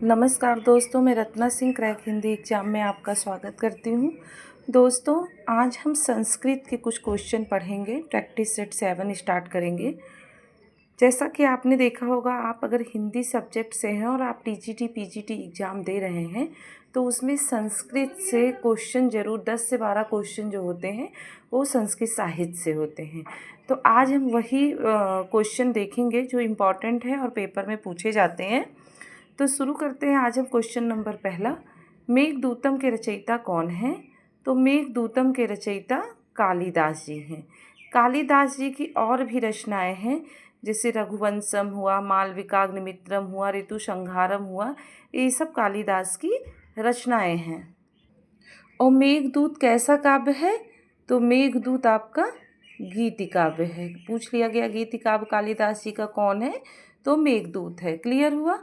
नमस्कार दोस्तों, मैं रत्ना सिंह क्रैक हिंदी एग्जाम में आपका स्वागत करती हूँ। दोस्तों, आज हम संस्कृत के कुछ क्वेश्चन पढ़ेंगे। प्रैक्टिस सेट 7 स्टार्ट करेंगे। जैसा कि आपने देखा होगा, आप अगर हिंदी सब्जेक्ट से हैं और आप टीजीटी पीजीटी एग्ज़ाम दे रहे हैं तो उसमें संस्कृत से क्वेश्चन ज़रूर 10 से 12 क्वेश्चन जो होते हैं वो संस्कृत साहित्य से होते हैं। तो आज हम वही क्वेश्चन देखेंगे जो इम्पॉर्टेंट है और पेपर में पूछे जाते हैं। तो शुरू करते हैं। आज हम क्वेश्चन नंबर पहला, मेघदूतम के रचयिता कौन हैं? तो मेघदूतम के रचयिता कालिदास जी हैं। कालिदास जी की और भी रचनाएं हैं, जैसे रघुवंशम हुआ, मालविकाग्निमित्रम हुआ, ऋतुसंहारम हुआ, ये सब कालिदास की रचनाएं हैं। और मेघदूत कैसा काव्य है? तो मेघदूत आपका गीति काव्य है। पूछ लिया गया गीति काव्य कालिदास जी का कौन है? तो मेघदूत है। क्लियर हुआ?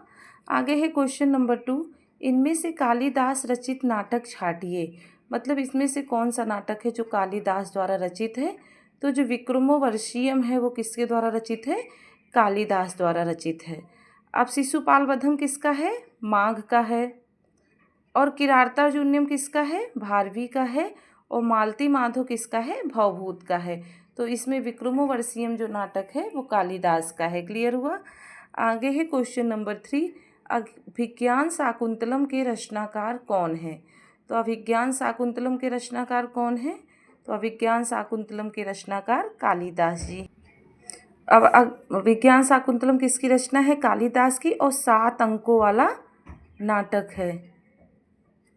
आगे है क्वेश्चन नंबर 2, इनमें से कालिदास रचित नाटक छाटिए। मतलब इसमें से कौन सा नाटक है जो कालिदास द्वारा रचित है? तो जो विक्रमोर्वशीयम है वो किसके द्वारा रचित है? कालिदास द्वारा रचित है। अब शिशुपाल वधम किसका है? माघ का है। और किरातार्जुनीयम किसका है? भारवी का है। और मालती माधव किसका है? भवभूत का है। तो इसमें विक्रमोर्वशीयम जो नाटक है वो कालिदास का है। क्लियर हुआ? आगे है क्वेश्चन नंबर 3, अभिज्ञान शाकुंतलम के रचनाकार कौन है? तो अभिज्ञान शाकुंतलम के रचनाकार कौन है? तो अभिज्ञान शाकुंतलम के रचनाकार कालिदास जी। अब अभिज्ञान शाकुंतलम किसकी रचना है? कालिदास की। और 7 अंकों वाला नाटक है।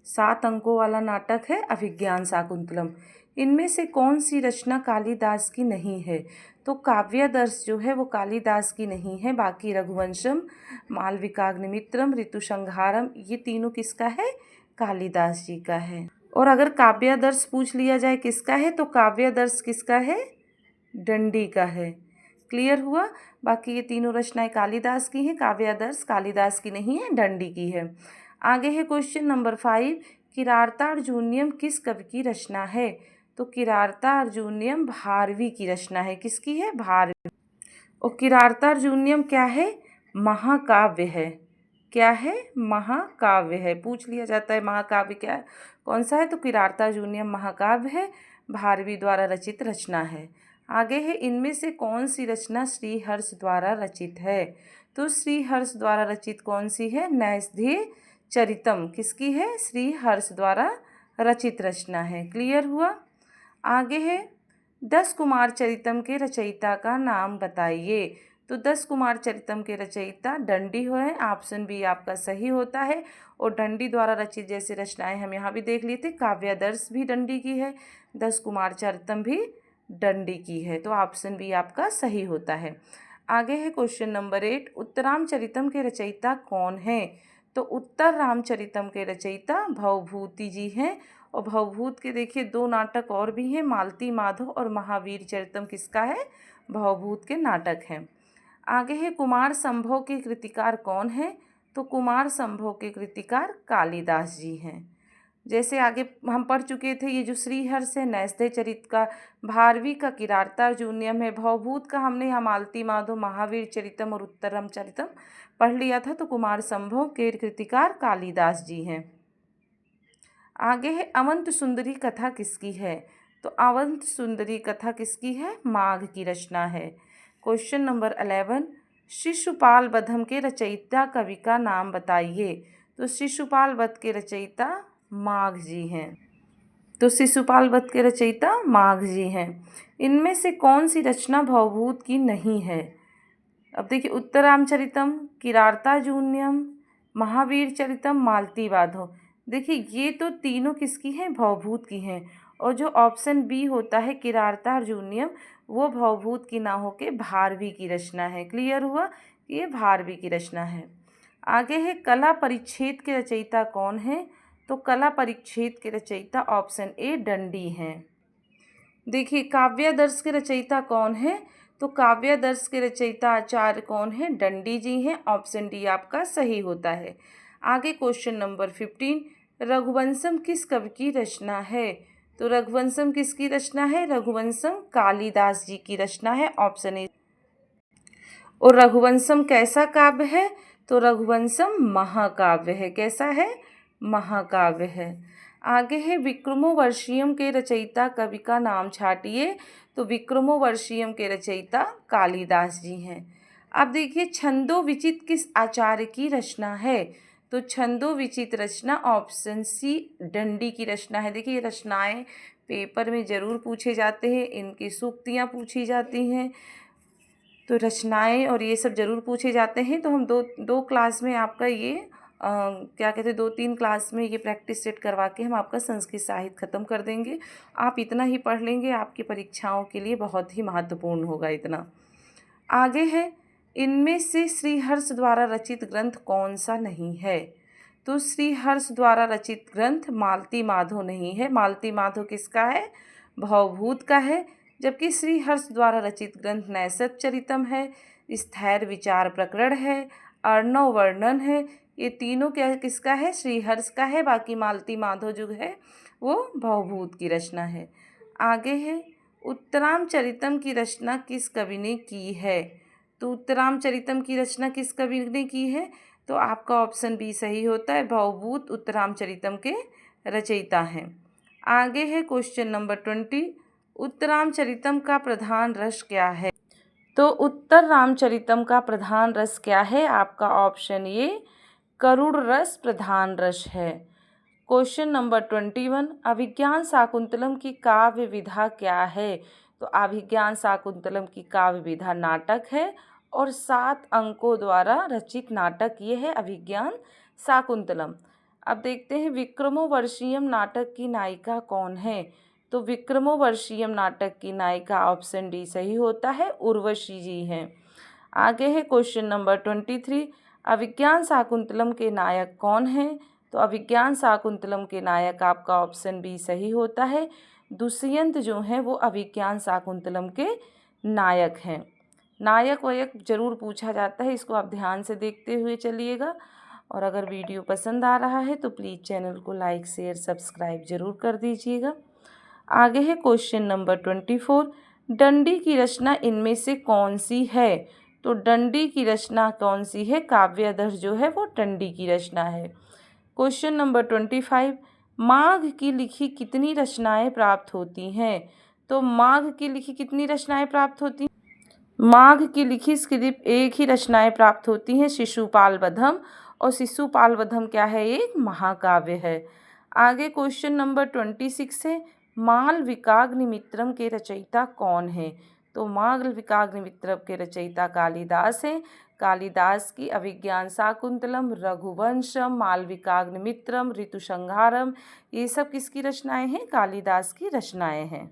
7 अंकों वाला नाटक है अभिज्ञान शाकुंतलम। इनमें से कौन सी रचना कालिदास की नहीं है? तो काव्यादर्श जो है वो कालिदास की नहीं है। बाकी रघुवंशम, मालविकाग्निमित्रम, ऋतुसंहारम, ये तीनों किसका है? कालिदास जी का है। और अगर काव्यादर्श पूछ लिया जाए किसका है, तो काव्यादर्श किसका है? दंडी का है। क्लियर हुआ? बाकी ये तीनों रचनाएं कालिदास की हैं। काव्यादर्श कालिदास की नहीं है, दंडी की है। आगे है क्वेश्चन नंबर 5, किरातार्जुनीयम किस कवि की रचना है? तो किरातार्जुनीयम भारवी की रचना है। किसकी है? भारवी। और किरातार्जुनीयम क्या है? महाकाव्य है। क्या है? महाकाव्य है। पूछ लिया जाता है महाकाव्य क्या है, कौन सा है? तो किरातार्जुनीयम महाकाव्य है, भारवी द्वारा रचित रचना है। आगे है, इनमें से कौन सी रचना श्रीहर्ष द्वारा रचित है? तो श्रीहर्ष द्वारा रचित कौन सी है? नैषधीय चरितम किसकी है? श्रीहर्ष द्वारा रचित रचना है। क्लियर हुआ? आगे है, 10 कुमार चरितम के रचयिता का नाम बताइए। तो 10 कुमार चरितम के रचयिता दंडी है। ऑप्शन बी आपका सही होता है। और दंडी द्वारा रचित जैसे रचनाएं हम यहाँ भी देख लिए थे, काव्यादर्श भी दंडी की है, 10 कुमार चरितम भी दंडी की है। तो ऑप्शन बी आपका सही होता है। आगे है क्वेश्चन नंबर 8, उत्तरामचरितम के रचयिता कौन है? तो उत्तर रामचरितम के रचयिता भवभूति जी हैं। और भवभूत के देखिए 2 नाटक और भी हैं, मालती माधव और महावीर चरितम किसका है? भवभूत के नाटक हैं। आगे है, कुमार संभव के कृतिकार कौन है? तो कुमार संभव के कृतिकार कालिदास जी हैं। जैसे आगे हम पढ़ चुके थे, ये जो श्रीहर्ष है नैषधीय चरित का, भारवी का किरातार्जुनीयम है, भवभूत का हमने यहाँ मालती माधव, महावीर चरितम और उत्तरम चरितम पढ़ लिया था। तो कुमार संभव के कृतिकार कालिदास जी हैं। आगे है, अवंत सुंदरी कथा किसकी है? तो अवंत सुंदरी कथा किसकी है? माघ की रचना है। क्वेश्चन नंबर 11, शिशुपाल वधम के रचयिता कवि का नाम बताइए। तो शिशुपाल वध के रचयिता माघ जी हैं। तो शिशुपाल वध के रचयिता माघ जी हैं। इनमें से कौन सी रचना भवभूत की नहीं है? अब देखिए, उत्तरामचरितम, किरातार्जुनीयम, महावीर चरितम, मालती माधव। देखिए ये तो तीनों किसकी हैं? भवभूत की हैं। और जो ऑप्शन बी होता है किरातार्जुनीयम, वो भवभूत की ना होके भारवी की रचना है। क्लियर हुआ? ये भारवी की रचना है। आगे है, कला परिच्छेद के रचयिता कौन है? तो कला परिच्छेद के रचयिता ऑप्शन ए दंडी हैं। देखिए, काव्यादर्श के रचयिता कौन है? तो काव्यादर्श के रचयिता आचार्य कौन है? दंडी जी हैं। ऑप्शन डी आपका सही होता है। आगे क्वेश्चन नंबर 15, रघुवंशम किस कवि की रचना है? तो रघुवंशम किसकी रचना है? रघुवंशम कालिदास जी की रचना है। Option A. और रघुवंशम कैसा काव्य है? तो रघुवंशम महाकाव्य है। कैसा है? महाकाव्य है। आगे है विक्रमोर्वशीयम के रचयिता कवि का नाम छाटिए। तो विक्रमोर्वशीयम के रचयिता कालिदास जी हैं। अब देखिए छंदो विचित किस आचार्य की रचना है? तो छंदो विचित रचना ऑप्शन सी दंडी की रचना है। देखिए रचनाएं पेपर में ज़रूर पूछे जाते हैं, इनकी सूक्तियाँ पूछी जाती हैं, तो रचनाएं और ये सब ज़रूर पूछे जाते हैं। तो हम दो क्लास में आपका ये क्या कहते हैं 2-3 क्लास में ये प्रैक्टिस सेट करवा के हम आपका संस्कृत साहित्य ख़त्म कर देंगे। आप इतना ही पढ़ लेंगे, आपकी परीक्षाओं के लिए बहुत ही महत्वपूर्ण होगा इतना। आगे है इनमें से श्रीहर्ष द्वारा रचित ग्रंथ कौन सा नहीं है? तो श्रीहर्ष द्वारा रचित ग्रंथ मालती माधव नहीं है। मालती माधव किसका है? भवभूत का है। जबकि श्रीहर्ष द्वारा रचित ग्रंथ नैषध चरितम है, स्थैर्य विचार प्रकरण है, अर्णव वर्णन है। ये तीनों क्या किसका है? श्रीहर्ष का है। बाकी मालती माधव जो है वो भवभूत की रचना है। आगे है उत्तरामचरितम की रचना किस कवि ने की है? तो उत्तरामचरितम की रचना किस कवि ने की है? तो आपका ऑप्शन बी सही होता है, भवभूत उत्तरामचरितम के रचयिता हैं। आगे है क्वेश्चन नंबर 20, उत्तरामचरितम का प्रधान रस क्या है? तो उत्तर रामचरितम का प्रधान रस क्या है? आपका ऑप्शन ये करुण रस प्रधान रस है। क्वेश्चन नंबर 21, अभिज्ञान शाकुंतलम की काव्य विधा क्या है? तो अभिज्ञान शाकुंतलम की काव्य विधा नाटक है और 7 अंकों द्वारा रचित नाटक ये है अभिज्ञान शाकुंतलम। अब देखते हैं विक्रमोर्वशीयम नाटक की नायिका कौन है? तो विक्रमोर्वशीयम नाटक की नायिका ऑप्शन डी सही होता है, उर्वशी जी हैं। आगे है क्वेश्चन नंबर 23, अभिज्ञान शाकुंतलम के नायक कौन हैं? तो अभिज्ञान शाकुंतलम के नायक आपका ऑप्शन बी सही होता है, दुष्यंत जो हैं वो अभिज्ञान शाकुंतलम के नायक हैं। नायक वायक जरूर पूछा जाता है, इसको आप ध्यान से देखते हुए चलिएगा। और अगर वीडियो पसंद आ रहा है तो प्लीज़ चैनल को लाइक शेयर सब्सक्राइब जरूर कर दीजिएगा। आगे है क्वेश्चन नंबर 24, दंडी की रचना इनमें से कौन सी है? तो दंडी की रचना कौन सी है? काव्याधर जो है वो दंडी की रचना है। क्वेश्चन नंबर 25, माघ की लिखी कितनी रचनाएं प्राप्त होती हैं? तो माघ की लिखी कितनी रचनाएं प्राप्त होती? माघ की लिखी सिर्फ एक ही रचनाएं प्राप्त होती हैं, शिशुपाल वधम। और शिशुपाल वधम क्या है? एक महाकाव्य है। आगे क्वेश्चन नंबर 26 है, मालविकाग्निमित्रम के रचयिता कौन है? तो मालविकाग्निमित्रम के रचयिता कालिदास हैं। कालिदास की अभिज्ञान शाकुंतलम, रघुवंशम, मालविकाग्निमित्रम, ऋतुसंहारम ये सब किसकी रचनाएं हैं? कालिदास की रचनाएं हैं।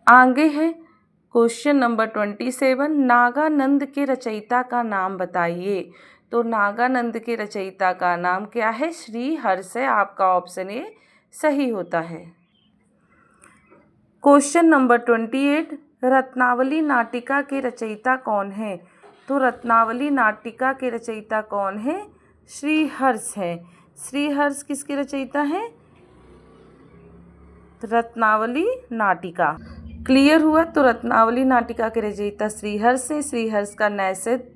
आगे है क्वेश्चन नंबर 27, नागानंद के रचयिता का नाम बताइए। तो नागानंद के रचयिता का नाम क्या है? श्रीहर्ष है। आपका ऑप्शन ए सही होता है। क्वेश्चन नंबर 28, रत्नावली नाटिका के रचयिता कौन है? तो रत्नावली नाटिका के रचयिता कौन है? श्रीहर्ष है। श्रीहर्ष किसके रचयिता हैं? रत्नावली नाटिका। क्लियर हुआ? तो रत्नावली नाटिका के रचयिता श्रीहर्ष है। श्रीहर्ष का नैषध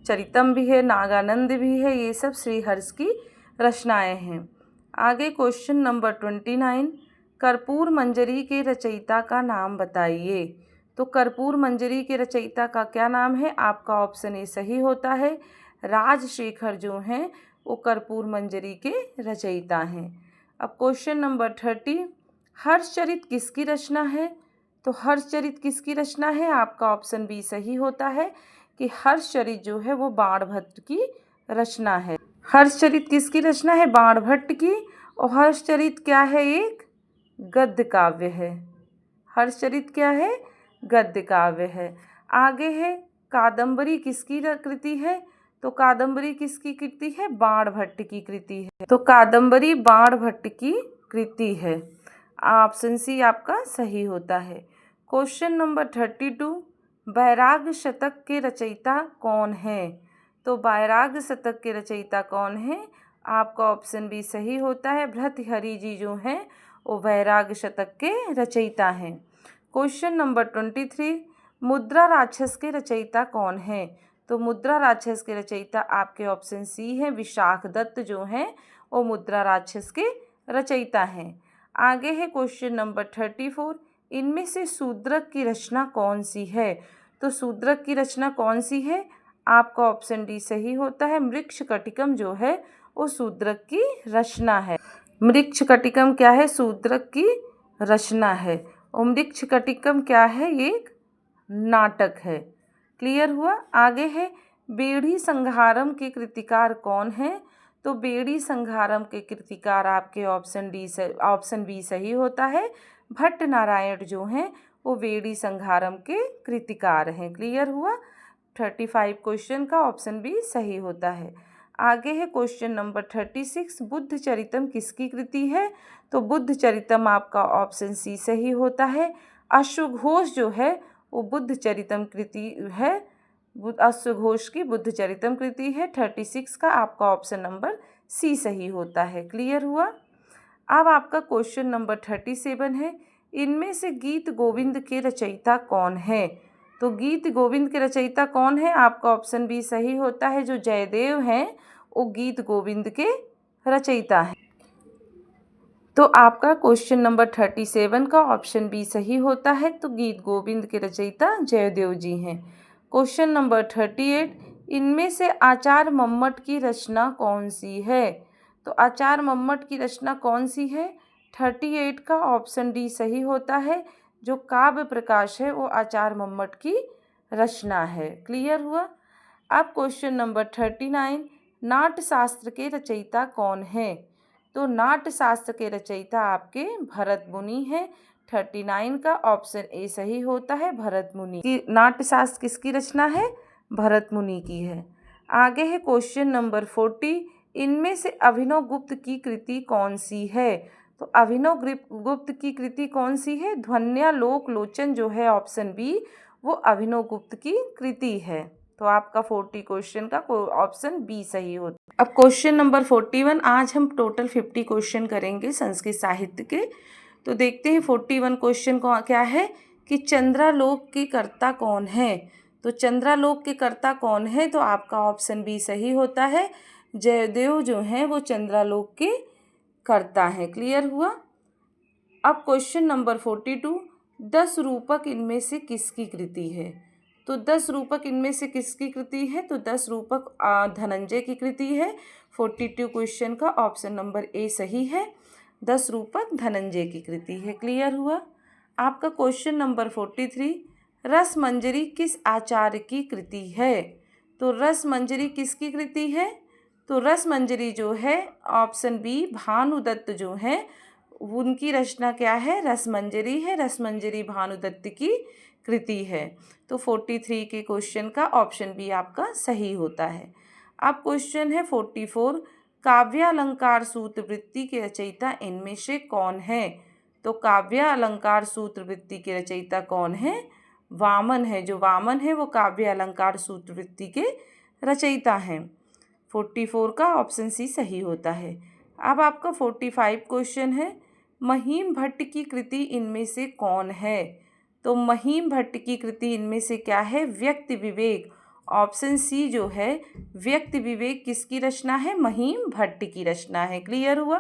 चरितम भी है, नागानंद भी है, ये सब श्रीहर्ष की रचनाएं हैं। आगे क्वेश्चन नंबर 29, कर्पूर मंजरी के रचयिता का नाम बताइए। तो कर्पूर मंजरी के रचयिता का क्या नाम है? आपका ऑप्शन ए सही होता है, राजशेखर जो हैं वो कर्पूर मंजरी के रचयिता हैं। अब क्वेश्चन नंबर 30, हर्षचरित किसकी रचना है? तो हर्षचरित किसकी रचना है? आपका ऑप्शन बी सही होता है कि हर्षचरित जो है वो बाणभट्ट की रचना है। हर्षचरित किसकी रचना है? बाणभट्ट की। और हर्षचरित क्या है? एक गद्य काव्य है। हर्षचरित क्या है? गद्य काव्य है। आगे है कादंबरी किसकी कृति है? तो कादंबरी किसकी कृति है? बाणभट्ट की कृति है। तो कादंबरी बाणभट्ट की कृति है। ऑप्शन सी आपका सही होता है। क्वेश्चन नंबर 32, बैराग शतक के रचयिता कौन है? तो बैराग शतक के रचयिता कौन है? आपका ऑप्शन बी सही होता है, भर्तृहरि जी जो हैं वो बैराग शतक के रचयिता हैं। क्वेश्चन नंबर 23, मुद्रा राक्षस के रचयिता कौन है? तो मुद्रा राक्षस के रचयिता आपके ऑप्शन सी है, विशाख दत्त जो हैं वो मुद्रा राक्षस के रचयिता हैं। आगे है क्वेश्चन नंबर 34, इनमें से शूद्रक की रचना कौन सी है? तो शूद्रक की रचना कौन सी है? आपका ऑप्शन डी सही होता है, मृच्छकटिकम जो है वो शूद्रक की रचना है। मृच्छकटिकम क्या है? शूद्रक की रचना है। और मृच्छकटिकम क्या है? ये एक नाटक है। क्लियर हुआ? आगे है बेड़ी संहारम के कृतिकार कौन है? तो बेड़ी संहारम के कृतिकार आपके ऑप्शन बी सही होता है, भट्ट नारायण जो हैं वो बेड़ी संहारम के कृतिकार हैं। क्लियर हुआ? 35 क्वेश्चन का ऑप्शन बी सही होता है। आगे है क्वेश्चन नंबर 36, बुद्ध चरितम किसकी कृति है? तो बुद्ध चरितम आपका ऑप्शन सी सही होता है। अश्वघोष जो है वो बुद्ध चरितम कृति है, अश्वघोष की बुद्ध चरितम कृति है। 36 का आपका ऑप्शन नंबर सी सही होता है। क्लियर हुआ? अब आपका क्वेश्चन नंबर 37 है, इनमें से गीत गोविंद के रचयिता कौन है? तो गीत गोविंद के रचयिता कौन है? आपका ऑप्शन बी सही होता है, जो जयदेव हैं वो गीत गोविंद के रचयिता हैं। तो आपका क्वेश्चन नंबर 37 का ऑप्शन बी सही होता है, तो गीत गोविंद के रचयिता जयदेव जी हैं। क्वेश्चन नंबर 38, इनमें से आचार्य मम्मट की रचना कौन सी है? तो आचार्य मम्मट की रचना कौन सी है? 38 का ऑप्शन डी सही होता है, जो काव्य प्रकाश है वो आचार्य मम्मट की रचना है। क्लियर हुआ? अब क्वेश्चन नंबर 39, नाट्यशास्त्र के रचयिता कौन है? तो नाट्यशास्त्र के रचयिता आपके भरत मुनि हैं। 39 का ऑप्शन ए सही होता है, भरत मुनि की। नाट्यशास्त्र किसकी रचना है? भरत मुनि की है। आगे है क्वेश्चन नंबर 40, इनमें से अभिनव गुप्त की कृति कौन सी है? तो अभिनव गुप्त की कृति कौन सी है? ध्वन्यालोक लोचन जो है ऑप्शन बी वो अभिनव गुप्त की कृति है। तो आपका 40 क्वेश्चन का ऑप्शन बी सही होता है। अब क्वेश्चन नंबर 41, आज हम टोटल 50 क्वेश्चन करेंगे संस्कृत साहित्य के। तो देखते हैं 41 क्वेश्चन को क्या है कि चंद्रालोक के कर्ता कौन है? तो चंद्रालोक के कर्ता कौन है? तो आपका ऑप्शन बी सही होता है, जयदेव जो हैं वो चंद्रालोक के कर्ता हैं। क्लियर हुआ? अब क्वेश्चन नंबर 42, 10 रूपक इनमें से किसकी कृति है? तो 10 रूपक इनमें से किसकी कृति है? तो 10 रूपक धनंजय की कृति है। 42 क्वेश्चन का ऑप्शन नंबर ए सही है, 10 रूपक धनंजय की कृति है। क्लियर हुआ? आपका क्वेश्चन नंबर 43, रसमंजरी किस आचार्य की कृति है? तो रसमंजरी किसकी कृति है? तो रसमंजरी जो है ऑप्शन बी भानुदत्त जो है उनकी रचना क्या है? रसमंजरी है। रसमंजरी भानुदत्त की कृति है। तो 43 के क्वेश्चन का ऑप्शन बी आपका सही होता है। अब क्वेश्चन है 44, काव्यालंकार सूत्र वृत्ति के रचयिता इनमें से कौन है? तो काव्यालंकार सूत्र वृत्ति के रचयिता कौन है? वामन है। जो वामन है वो काव्यालंकार सूत्र वृत्ति के रचयिता हैं। 44 का ऑप्शन सी सही होता है। अब आपका 45 क्वेश्चन है, महीम भट्ट की कृति इनमें से कौन है? तो महीम भट्ट की कृति इनमें से क्या है? व्यक्ति विवेक। ऑप्शन सी जो है व्यक्ति विवेक किसकी रचना है? महीम भट्ट की रचना है। क्लियर हुआ?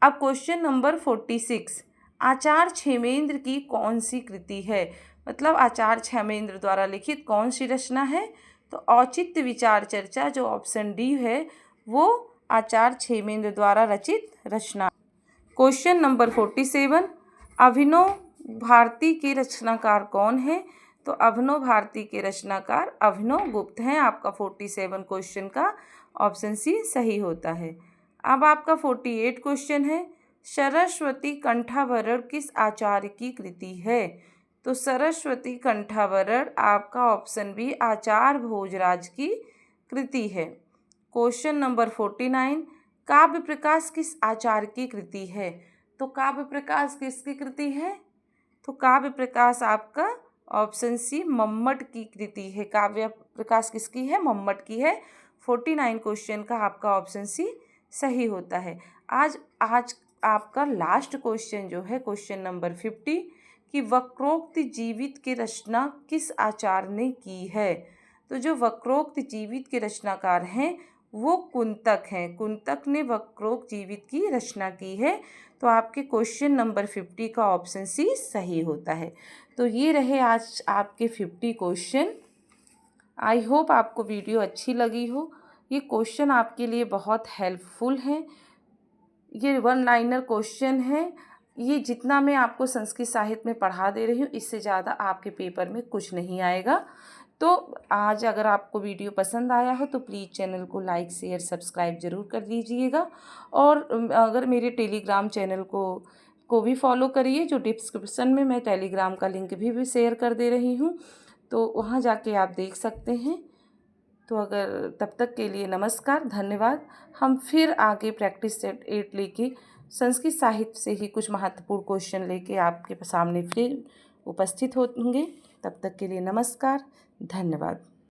अब क्वेश्चन नंबर 46, आचार्य क्षेमेंद्र की कौन सी कृति है? मतलब आचार्य क्षेमेंद्र द्वारा लिखित कौन सी रचना है? तो औचित्य विचार चर्चा जो ऑप्शन डी है वो आचार्य क्षेमेंद्र द्वारा रचित रचना। क्वेश्चन नंबर 47, अभिनव भारती के रचनाकार कौन है? तो अभिनव भारती के रचनाकार अभिनव गुप्त हैं। आपका 47 क्वेश्चन का ऑप्शन सी सही होता है। अब आपका 48 क्वेश्चन है, सरस्वती कंठाभरण किस आचार्य की कृति है? तो सरस्वती कंठाभरण आपका ऑप्शन बी आचार्य भोजराज की कृति है। क्वेश्चन नंबर 49, काव्य प्रकाश किस आचार्य की कृति है? तो काव्य प्रकाश किसकी कृति है? तो काव्य प्रकाश आपका ऑप्शन सी मम्मट की कृति है। काव्य प्रकाश किसकी है? मम्मट की है। 49 क्वेश्चन का आपका ऑप्शन सी सही होता है। आज आपका लास्ट क्वेश्चन जो है क्वेश्चन नंबर 50 कि वक्रोक्त जीवित की रचना किस आचार्य ने की है? तो जो वक्रोक्त जीवित के रचनाकार हैं वो कुंतक हैं। कुंतक ने वक्रोक्त जीवित की रचना की है। तो आपके क्वेश्चन नंबर 50 का ऑप्शन सी सही होता है। तो ये रहे आज आपके 50 क्वेश्चन। आई होप आपको वीडियो अच्छी लगी हो। ये क्वेश्चन आपके लिए बहुत हेल्पफुल है। ये वन लाइनर क्वेश्चन है। ये जितना मैं आपको संस्कृत साहित्य में पढ़ा दे रही हूँ इससे ज़्यादा आपके पेपर में कुछ नहीं आएगा। तो आज अगर आपको वीडियो पसंद आया हो तो प्लीज़ चैनल को लाइक शेयर सब्सक्राइब ज़रूर कर दीजिएगा। और अगर मेरे टेलीग्राम चैनल को भी फॉलो करिए, जो डिस्क्रिप्शन में मैं टेलीग्राम का लिंक भी शेयर कर दे रही हूँ, तो वहाँ जाके आप देख सकते हैं। तो अगर तब तक के लिए नमस्कार, धन्यवाद। हम फिर आगे प्रैक्टिस सेट 8 लेके संस्कृत साहित्य से ही कुछ महत्वपूर्ण क्वेश्चन लेके आपके सामने फिर उपस्थित होंगे। तब तक के लिए नमस्कार, धन्यवाद।